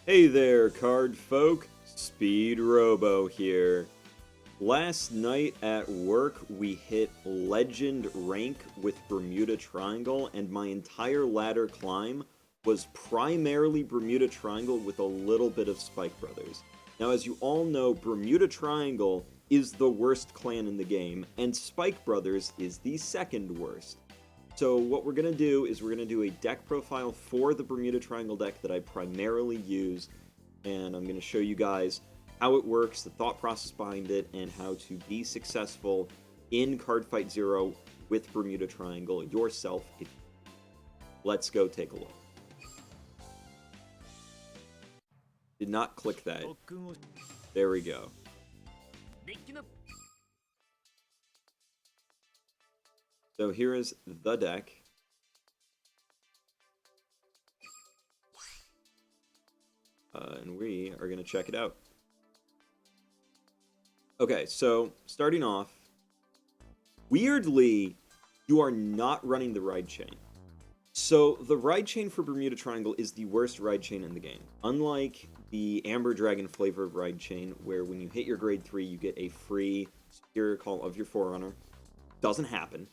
Hey there, card folk. Speedrobo here. Last night at work, we hit Legend rank with Bermuda Triangle, and my entire ladder climb was primarily Bermuda Triangle with a little bit of Spike Brothers. Now, as you all know, Bermuda Triangle is the worst clan in the game, and Spike Brothers is the second worst. So what we're going to do is we're going to do a deck profile for the Bermuda Triangle deck that I primarily use, and I'm going to show you guys how it works, the thought process behind it, and how to be successful in Cardfight 0 with Bermuda Triangle yourself. Let's go take a look. Did not click that. There we go. So here is the deck. And we are going to check it out. Okay, so starting off, weirdly, you are not running the ride chain. So the ride chain for Bermuda Triangle is the worst ride chain in the game. Unlike the Amber Dragon flavor of ride chain, where when you hit your grade 3, you get a free Superior Call of your Forerunner. Doesn't happen.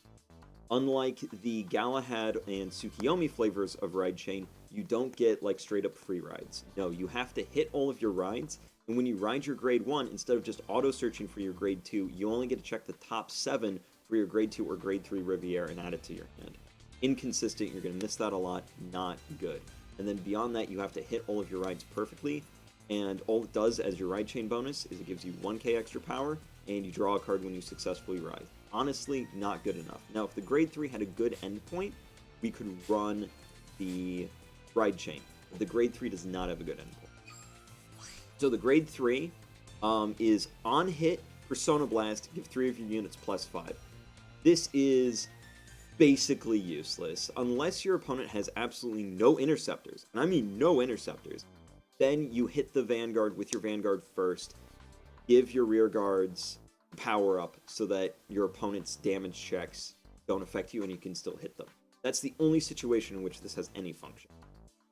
Unlike the Galahad and Tsukiyomi flavors of ride chain, you don't get like straight up free rides. No, you have to hit all of your rides, and when you ride your grade 1, instead of just auto searching for your grade 2, you only get to check the top 7 for your grade 2 or grade 3 Riviera and add it to your hand. Inconsistent, you're going to miss that a lot, not good. And then beyond that, you have to hit all of your rides perfectly, and all it does as your ride chain bonus is it gives you 1k extra power, and you draw a card when you successfully ride. Honestly, not good enough. Now, if the grade 3 had a good endpoint, we could run the ride chain. But the grade 3 does not have a good endpoint. So the grade 3 is on hit, Persona Blast, give 3 of your units +5. This is basically useless. Unless your opponent has absolutely no interceptors, and I mean no interceptors, then you hit the Vanguard with your Vanguard first, give your rear guards power up so that your opponent's damage checks don't affect you and you can still hit them. That's the only situation in which this has any function.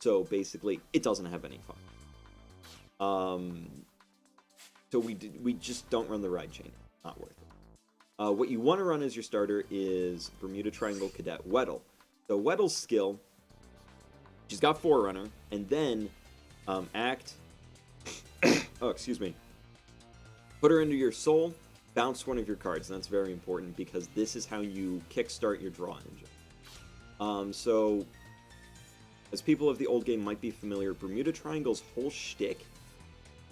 So basically, it doesn't have any function. So we just don't run the ride chain. Not worth it. What you want to run as your starter is Bermuda Triangle Cadet Weddle. So Weddle's skill, she's got Forerunner, and then act. Oh, excuse me. Put her into your soul. Bounce one of your cards, and that's very important because this is how you kickstart your draw engine. So, as people of the old game might be familiar, Bermuda Triangle's whole shtick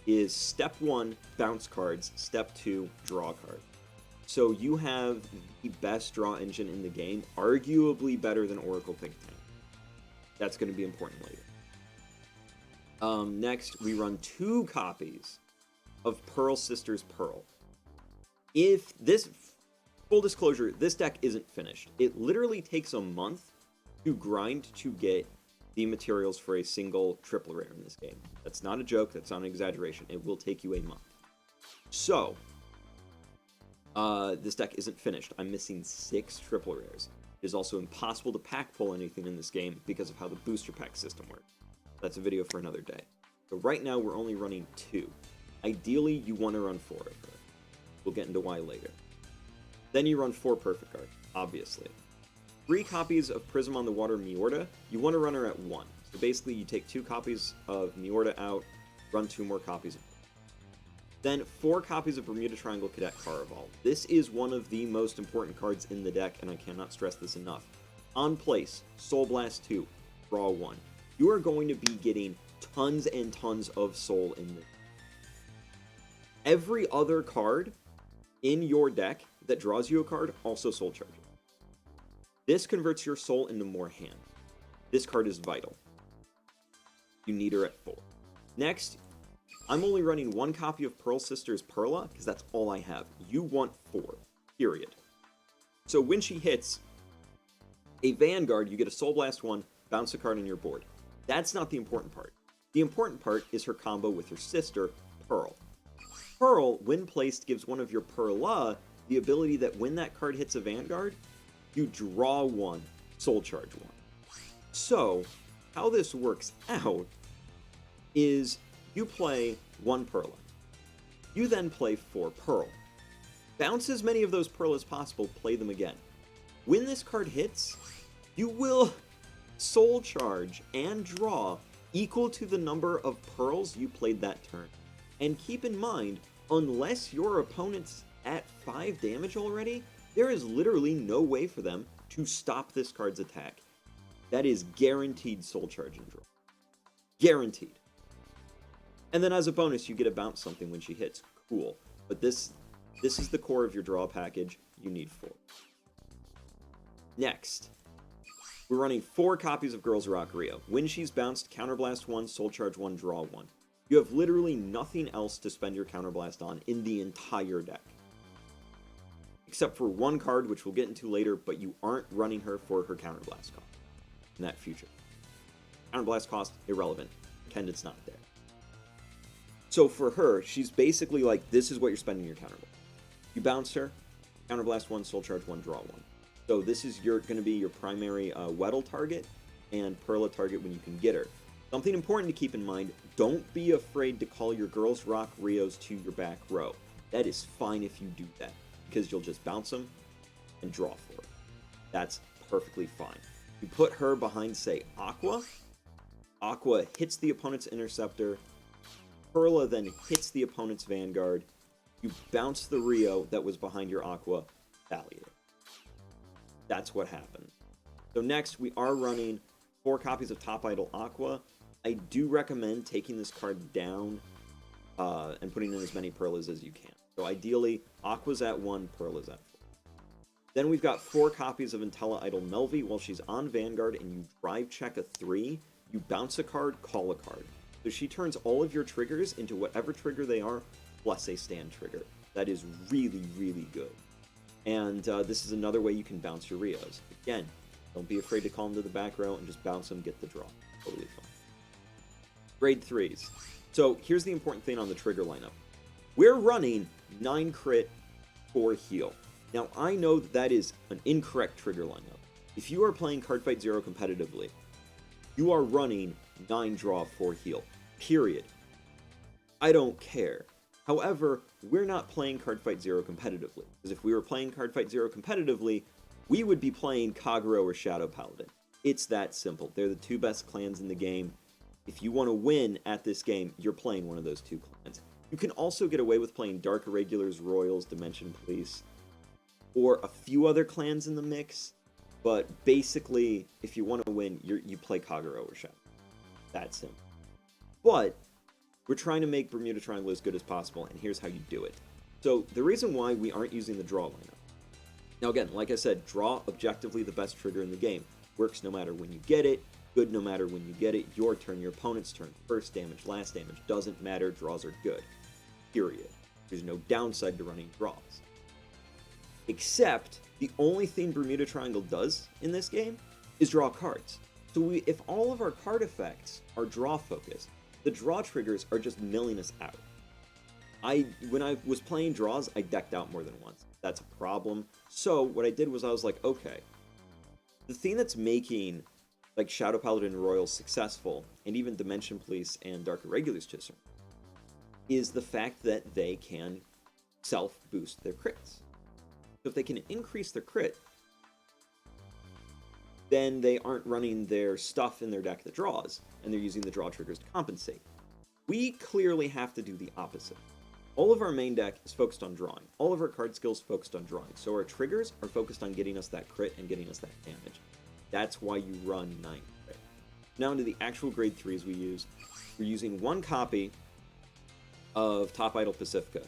is step 1, bounce cards, step 2, draw cards. So you have the best draw engine in the game, arguably better than Oracle Think Tank. That's going to be important later. Next, we run 2 copies of Pearl Sisters Pearl. If this, full disclosure, this deck isn't finished. It literally takes a month to grind to get the materials for a single triple rare in this game. That's not a joke, that's not an exaggeration. It will take you a month. So, this deck isn't finished. I'm missing 6 triple rares. It is also impossible to pack pull anything in this game because of how the booster pack system works. That's a video for another day. So right now we're only running 2. Ideally, you want to run 4 of her. We'll get into why later. Then you run 4 Perfect Guard, obviously. 3 copies of Prism on the Water Miorda. You want to run her at 1. So basically, you take 2 copies of Miorda out, run 2 more copies of her. Then 4 copies of Bermuda Triangle Cadet Caraval. This is one of the most important cards in the deck, and I cannot stress this enough. On place, Soul Blast 2, draw 1. You are going to be getting tons and tons of soul in this. Every other card in your deck that draws you a card also soul charges. This converts your soul into more hand. This card is vital. You need her at 4. Next, I'm only running 1 copy of Pearl Sisters Perla because that's all I have. You want 4, period. So when she hits a Vanguard, you get a Soul Blast 1, bounce a card on your board. That's not the important part. The important part is her combo with her sister, Pearl. Pearl, when placed, gives one of your Perla the ability that when that card hits a Vanguard, you draw 1, soul charge 1. So, how this works out is you play 1 Perla. You then play 4 Pearl. Bounce as many of those Pearl as possible, play them again. When this card hits, you will Soul Charge and draw equal to the number of Pearls you played that turn. And keep in mind, unless your opponent's at 5 damage already, there is literally no way for them to stop this card's attack. That is guaranteed Soul Charge and draw. Guaranteed. And then as a bonus, you get to bounce something when she hits. Cool. But this is the core of your draw package. You need 4. Next, we're running 4 copies of Girls Rock Rio. When she's bounced, Counterblast 1, Soul Charge 1, draw 1. You have literally nothing else to spend your Counterblast on in the entire deck. Except for 1 card, which we'll get into later, but you aren't running her for her Counterblast cost in that future. Counterblast cost, irrelevant. Pretend it's not there. So for her, she's basically like, this is what you're spending your Counterblast. You bounce her, Counterblast 1, Soul Charge 1, draw 1. So this is going to be your primary Weddle target and Perla target when you can get her. Something important to keep in mind, don't be afraid to call your Girls Rock Rios to your back row. That is fine if you do that, because you'll just bounce them and draw for it. That's perfectly fine. You put her behind, say, Aqua. Aqua hits the opponent's Interceptor. Perla then hits the opponent's Vanguard. You bounce the Rio that was behind your Aqua. Valiant. That's what happened. So next, we are running 4 copies of Top Idol Aqua. I do recommend taking this card down and putting in as many Perlas as you can. So ideally, Aqua's at 1, Perla's at 4. Then we've got 4 copies of Intella Idol Melvi. While she's on Vanguard and you drive check a 3, you bounce a card, call a card. So she turns all of your triggers into whatever trigger they are, plus a stand trigger. That is really, really good. And this is another way you can bounce your Rios. Again, don't be afraid to call them to the back row and just bounce them, get the draw. Totally fine. Grade 3s. So here's the important thing on the trigger lineup. We're running 9 crit, 4 heal. Now I know that is an incorrect trigger lineup. If you are playing Cardfight 0 competitively, you are running 9 draw, 4 heal. Period. I don't care. However, we're not playing Cardfight 0 competitively, because if we were playing Cardfight 0 competitively, we would be playing Kagero or Shadow Paladin. It's that simple. They're the 2 best clans in the game. If you want to win at this game, you're playing one of those 2 clans. You can also get away with playing Dark Irregulars, Royals, Dimension Police, or a few other clans in the mix, but basically, if you want to win, you play Kagero or Shadow. That's simple. But we're trying to make Bermuda Triangle as good as possible, and here's how you do it. So the reason why we aren't using the draw lineup. Now again, like I said, draw objectively the best trigger in the game. Works no matter when you get it, good no matter when you get it, your turn, your opponent's turn, first damage, last damage, doesn't matter, draws are good. Period. There's no downside to running draws. Except, the only thing Bermuda Triangle does in this game is draw cards. So if all of our card effects are draw focused, the draw triggers are just milling us out. When I was playing draws, I decked out more than once. That's a problem. So what I did was I was like, okay, the thing that's making like Shadow Paladin and Royals successful, and even Dimension Police and Dark Irregulars to a certain extent, is the fact that they can self-boost their crits. So if they can increase their crit, then they aren't running their stuff in their deck that draws, and they're using the draw triggers to compensate. We clearly have to do the opposite. All of our main deck is focused on drawing. All of our card skills focused on drawing. So our triggers are focused on getting us that crit and getting us that damage. That's why you run 9 crit. Now into the actual grade 3s we use. We're using 1 copy of Top Idol Pacifica.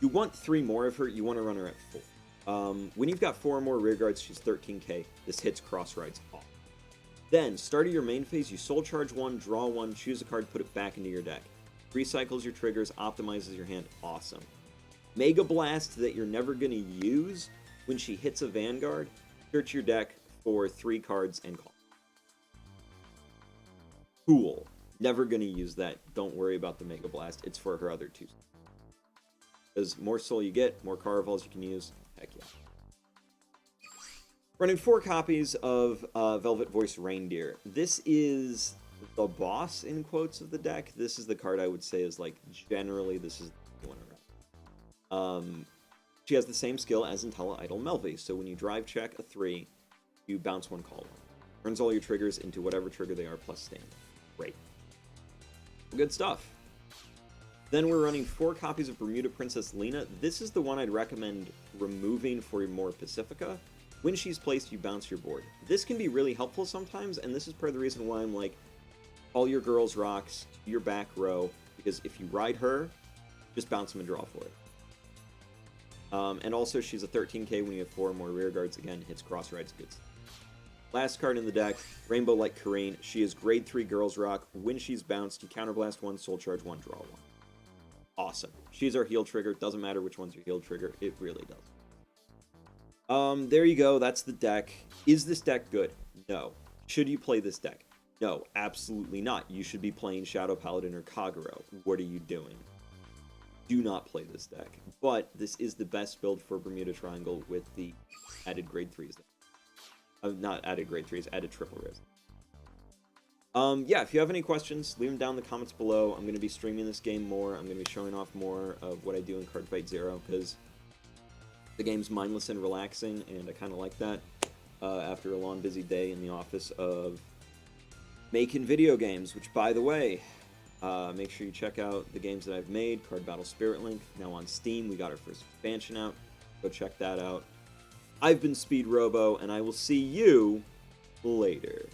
You want 3 more of her, you want to run her at 4. When you've got 4 more rear guards, she's 13k. This hits cross rides off. Then, start of your main phase, you soul charge 1, draw 1, choose a card, put it back into your deck. Recycles your triggers, optimizes your hand, awesome. Mega Blast that you're never going to use when she hits a Vanguard, search your deck for 3 cards and call. Cool. Never going to use that. Don't worry about the Mega Blast. It's for her other 2. Because more soul you get, more Caravals you can use. Heck yeah. Running 4 copies of Velvet Voice Reindeer. This is the boss, in quotes, of the deck, this is the card I would say is, like, generally this is the one around. She has the same skill as Intella Idol Melvi, so when you drive check a 3, you bounce 1, call 1. Turns all your triggers into whatever trigger they are plus stand. Great. Good stuff. Then we're running 4 copies of Bermuda Princess Lena. This is the one I'd recommend removing for more Pacifica. When she's placed, you bounce your board. This can be really helpful sometimes, and this is part of the reason why I'm like, all your girls rocks to your back row, because if you ride her, just bounce them and draw for it. And also, she's a 13k when you have 4 or more rear guards. Again, hits cross rides, good stuff. Last card in the deck, Rainbow Light Kareen. She is grade 3 girls rock. When she's bounced, you counterblast 1, soul charge 1, draw 1. Awesome. She's our heal trigger. Doesn't matter which one's your heal trigger. It really does. There you go. That's the deck. Is this deck good? No. Should you play this deck? No, absolutely not. You should be playing Shadow Paladin or Kagero. What are you doing? Do not play this deck. But this is the best build for Bermuda Triangle with the added grade 3s. Not added grade 3s, added triple risk. Yeah, if you have any questions, leave them down in the comments below. I'm going to be streaming this game more. I'm going to be showing off more of what I do in Cardfight 0, because the game's mindless and relaxing, and I kind of like that after a long, busy day in the office of making video games, which, by the way, make sure you check out the games that I've made. Card Battle Spirit Link, now on Steam. We got our first expansion out. Go check that out. I've been Speedrobo, and I will see you later.